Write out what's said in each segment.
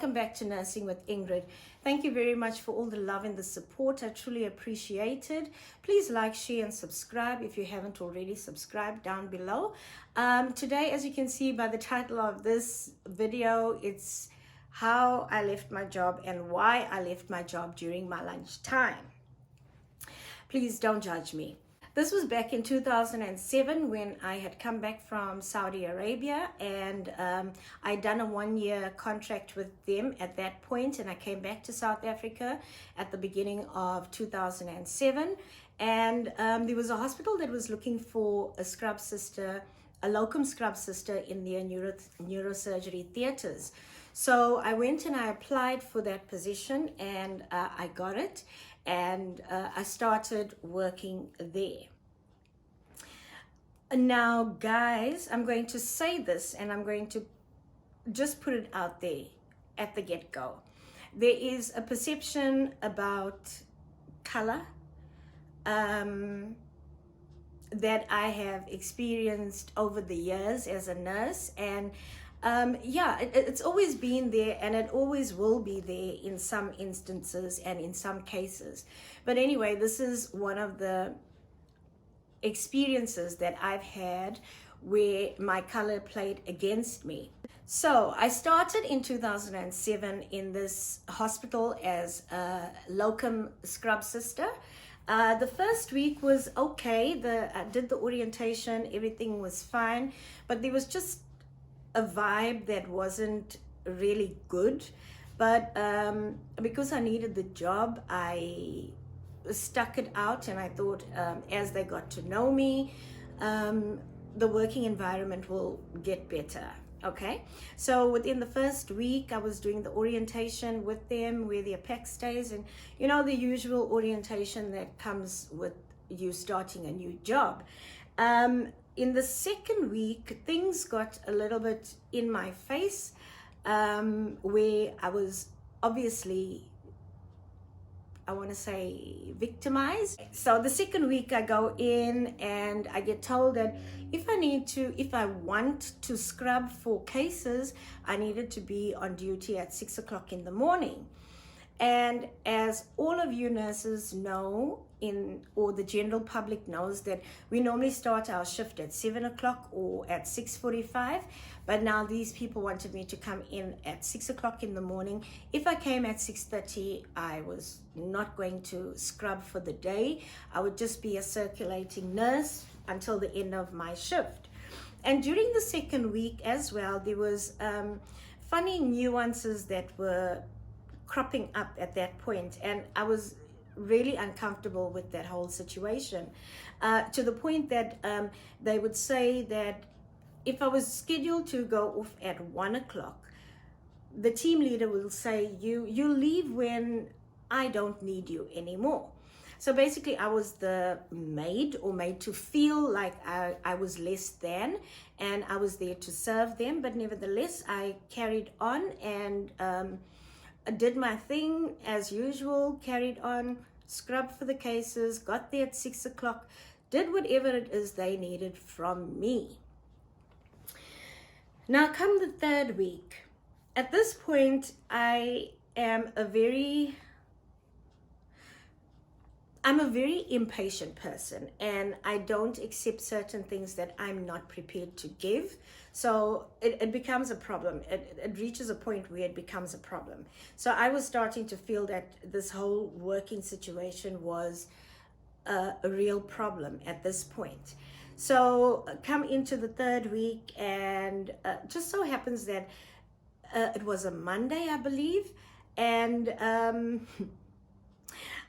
welcome back to Nursing with Ingrid. Thank you very much for all the love and the support. I truly appreciate it. Please like, share, and subscribe if you haven't already subscribed down below. Today, as you can see by the title of this video, it's how I left my job and why I left my job during my lunchtime. Please don't judge me. This was back in 2007 when I had come back from Saudi Arabia, and I'd done a one-year contract with them at that point, and I came back to South Africa at the beginning of 2007, and there was a hospital that was looking for a scrub sister, a locum scrub sister in their neurosurgery theaters. So I went and I applied for that position, and I got it, and I started working there. Now, guys, I'm going to say this, and I'm going to just put it out there at the get-go. There is a perception about color that I have experienced over the years as a nurse, and it's always been there, and it always will be there in some instances and in some cases. But anyway, this is one of the experiences that I've had where my color played against me. So I started in 2007 in this hospital as a locum scrub sister. The first week was okay. I did the orientation, everything was fine, but there was just a vibe that wasn't really good. But because I needed the job, I stuck it out, and I thought as they got to know me, the working environment will get better. Okay, so within the first week I was doing the orientation with them, where their pack stays, and you know, the usual orientation that comes with you starting a new job. In the second week, things got a little bit in my face, where I was obviously, I want to say, victimized. So the second week I go in and I get told that if I want to scrub for cases, I needed to be on duty at 6 o'clock in the morning. And as all of you nurses know, or the general public knows, that we normally start our shift at 7 o'clock or at 6:45, but now these people wanted me to come in at 6 o'clock in the morning. If I came at 6:30, I was not going to scrub for the day. I would just be a circulating nurse until the end of my shift. And during the second week as well, there was funny nuances that were cropping up at that point, and I was really uncomfortable with that whole situation, to the point that they would say that if I was scheduled to go off at 1 o'clock, the team leader will say, you leave when I don't need you anymore. So basically I was the maid, or made to feel like I was less than, and I was there to serve them. But nevertheless, I carried on and did my thing as usual, carried on, scrubbed for the cases, got there at 6 o'clock, did whatever it is they needed from me. Now come the third week. At this point, I'm a very impatient person, and I don't accept certain things that I'm not prepared to give. So it becomes a problem. It reaches a point where it becomes a problem. So I was starting to feel that this whole working situation was a real problem at this point. So come into the third week, and just so happens that it was a Monday, I believe, and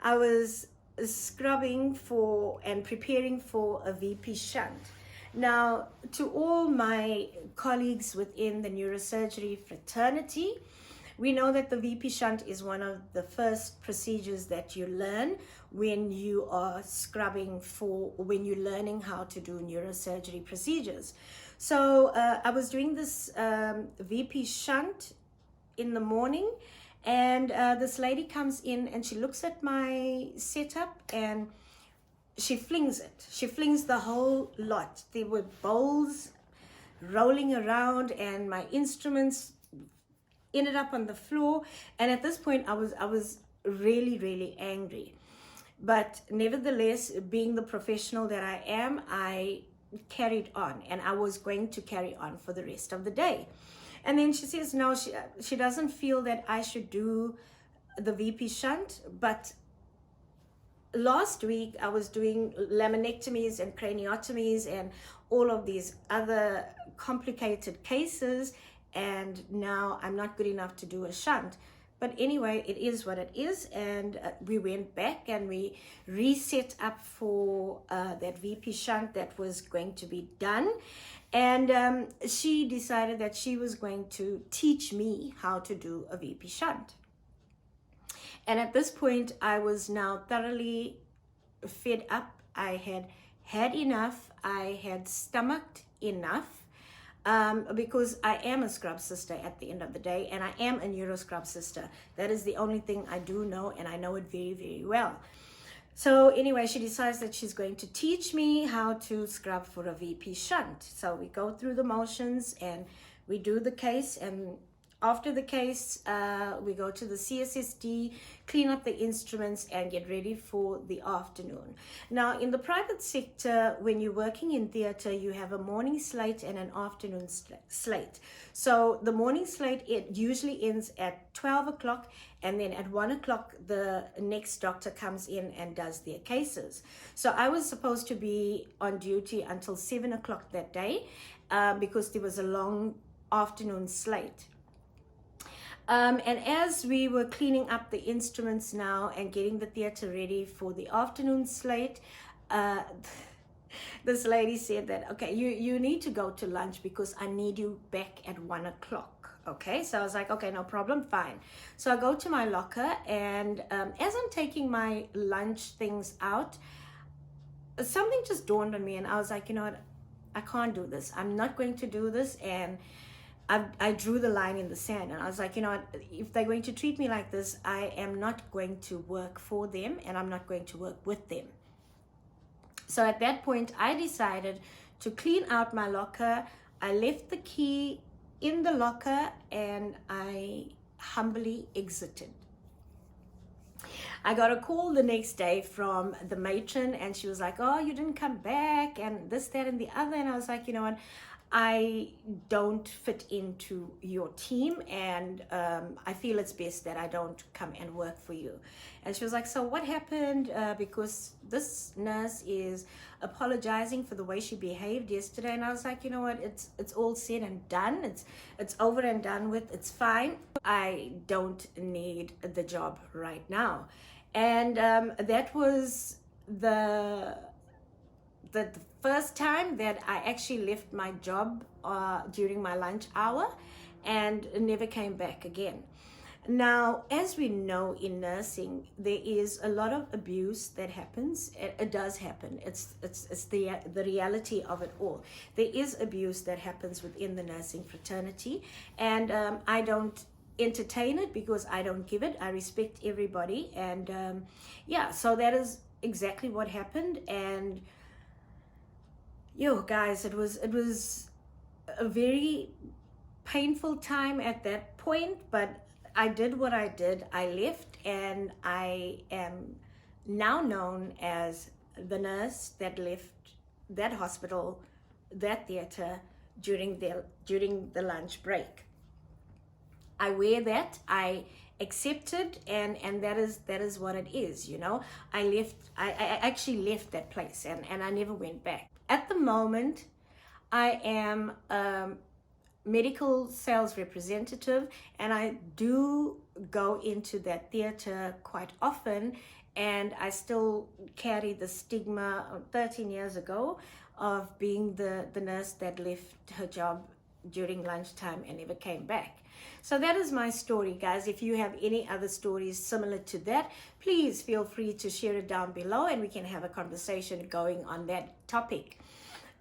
I was scrubbing for and preparing for a VP shunt. Now, to all my colleagues within the neurosurgery fraternity, we know that the VP shunt is one of the first procedures that you learn when you are scrubbing when you're learning how to do neurosurgery procedures. So I was doing this VP shunt in the morning, and this lady comes in and she looks at my setup and she flings it. She flings the whole lot. There were bowls rolling around and my instruments ended up on the floor. And at this point, I was really, really angry. But nevertheless, being the professional that I am, I carried on, and I was going to carry on for the rest of the day. And then she says, no, she doesn't feel that I should do the VP shunt. But last week I was doing laminectomies and craniotomies and all of these other complicated cases, and now I'm not good enough to do a shunt. But anyway, it is what it is, and we went back and we reset up for that VP shunt that was going to be done. And she decided that she was going to teach me how to do a VP shunt. And at this point, I was now thoroughly fed up. I had had enough. I had stomached enough. Because I am a scrub sister at the end of the day, and I am a neuro scrub sister. That is the only thing I do know, and I know it very, very well. So anyway, she decides that she's going to teach me how to scrub for a VP shunt. So we go through the motions and we do the case, and after the case, we go to the CSSD, clean up the instruments, and get ready for the afternoon. Now, in the private sector, when you're working in theater, you have a morning slate and an afternoon slate. So the morning slate, it usually ends at 12 o'clock, and then at 1 o'clock, the next doctor comes in and does their cases. So I was supposed to be on duty until 7 o'clock that day because there was a long afternoon slate. And as we were cleaning up the instruments now and getting the theater ready for the afternoon slate, this lady said that, okay, you need to go to lunch because I need you back at 1 o'clock. Okay, so I was like, okay, no problem, fine. So I go to my locker, and as I'm taking my lunch things out, something just dawned on me, and I was like, you know what, I can't do this. I'm not going to do this. And I drew the line in the sand, and I was like, you know what, if they're going to treat me like this, I am not going to work for them, and I'm not going to work with them. So at that point, I decided to clean out my locker. I left the key in the locker, and I humbly exited. I got a call the next day from the matron, and she was like, oh, you didn't come back, and this, that, and the other. And I was like, you know what, I don't fit into your team, and I feel it's best that I don't come and work for you. And she was like, so what happened? Because this nurse is apologizing for the way she behaved yesterday. And I was like, you know what, it's all said and done. It's over and done with. It's fine. I don't need the job right now. And that was the first time that I actually left my job during my lunch hour and never came back again. Now, as we know in nursing, there is a lot of abuse that happens. It does happen. It's the reality of it all. There is abuse that happens within the nursing fraternity, and I don't entertain it because I don't give it. I respect everybody, and yeah, so that is exactly what happened. And yo, guys, it was a very painful time at that point, but I did what I did. I left, and I am now known as the nurse that left that hospital, that theater during the lunch break. I wear that. I accepted, and that is what it is, you know. I actually left that place, and I never went back. At the moment, I am medical sales representative, and I do go into that theater quite often, and I still carry the stigma of 13 years ago of being the nurse that left her job during lunchtime and never came back. So that is my story, guys. If you have any other stories similar to that, please feel free to share it down below, and we can have a conversation going on that topic.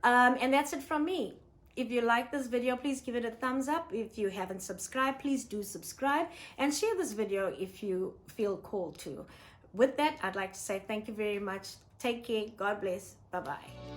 And that's it from me. If you like this video, please give it a thumbs up. If you haven't subscribed, please do subscribe, and share this video if you feel called to. With that, I'd like to say thank you very much. Take care. God bless. Bye-bye.